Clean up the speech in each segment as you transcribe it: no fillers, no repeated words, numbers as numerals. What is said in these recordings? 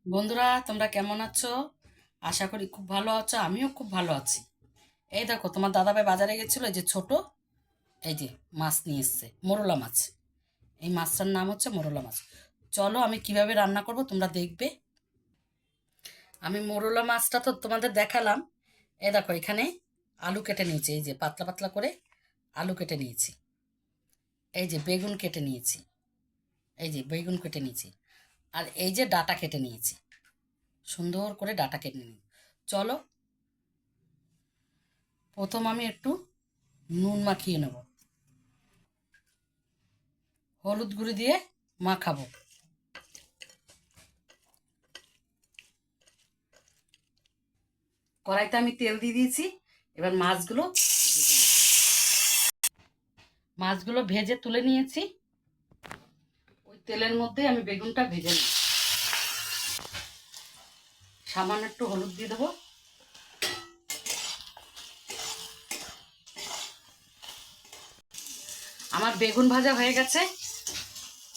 বন্ধুরা, তোমরা কেমন আছো? আশা করি খুব ভালো আছো। আমিও খুব ভালো আছি। এই দেখো, তোমার দাদাভাই বাজারে গেছিল, এই যে ছোট এই যে মাছ নিয়ে এসছে, মোরলা মাছ। এই মাছটার নাম হচ্ছে মোরলা মাছ। চলো আমি কিভাবে রান্না করব তোমরা দেখবে। আমি মোরলা মাছটা তো তোমাদের দেখালাম। এই দেখো, এখানে আলু কেটে নিয়েছি, এই যে পাতলা পাতলা করে আলু কেটে নিয়েছি। এই যে বেগুন কেটে নিয়েছি, এই যে বেগুন কেটে নিয়েছি। আর এই যে ডাটা কেটে নিয়েছি, সুন্দর করে ডাটা কেটে নিই। চলো, প্রথম আমি একটু নুন মাখিয়ে নেব, হলুদ গুঁড়ি দিয়ে মাখাবো। কড়াইতে আমি তেল দিয়ে দিয়েছি। এবার মাছগুলো ভেজে তুলে নিয়েছি। ওই তেলের মধ্যে আমি বেগুনটা ভেজে নিই। সামান্য একটু হলুদ দিয়ে দেবো। আমার বেগুন ভাজা হয়ে গেছে,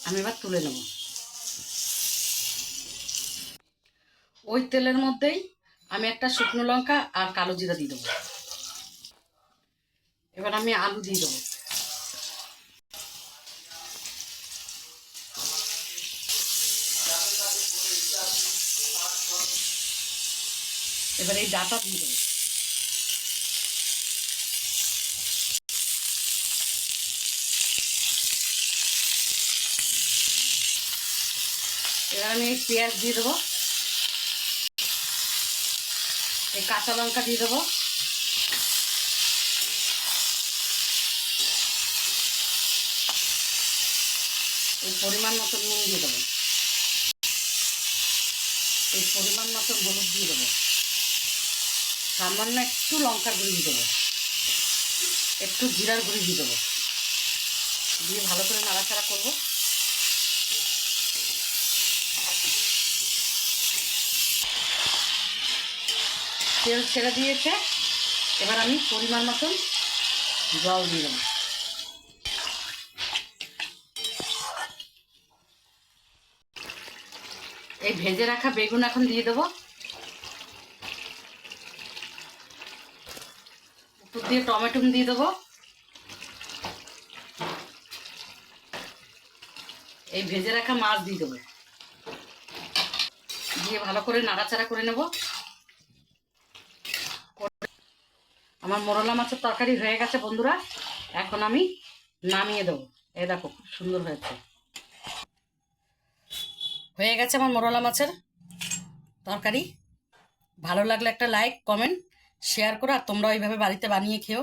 আমি এবার তুলে নেব। ওই তেলের মধ্যেই আমি একটা শুকনো লঙ্কা আর কালো জিরা দিয়ে দেবো। এবার আমি আলু দিয়ে দেবো। এবার এই ডাটা দিয়ে দেবো। এবার আমি এই পেঁয়াজ দিয়ে দেবো, এই কাঁচা লঙ্কা দিয়ে দেবো। এই পরিমাণ মতন নুন দিয়ে দেবো। এই পরিমাণ মতন হলুদ দিয়ে দেবো। সামান্য একটু লঙ্কার গুঁড়ি দিয়ে দেবো, একটু জিরার গুঁড়ি দিয়ে দেবো। দিয়ে ভালো করে নাড়াচাড়া করবো। তেল ছেড়ে দিয়েছে। এবার আমি পরিমাণ মতন জল দিয়ে দেবো। এই ভেজে রাখা বেগুন এখন দিয়ে দেবো। উপর দিয়ে টমেটো দিয়ে দেবো। এই ভেজে রাখা মাছ দিয়ে দেবো। দিয়ে ভালো করে নাড়াচাড়া করে নেব। আমার মোরলা মাছের তরকারি হয়ে গেছে বন্ধুরা। এখন আমি নামিয়ে দেবো। এই দেখো, খুব সুন্দর হয়েছে। হয়ে গেছে আমার মোরলা মাছের তরকারি। ভালো লাগলে একটা লাইক, কমেন্ট, শেয়ার করো। আর তোমরা এইভাবে বাড়িতে বানিয়ে খেও।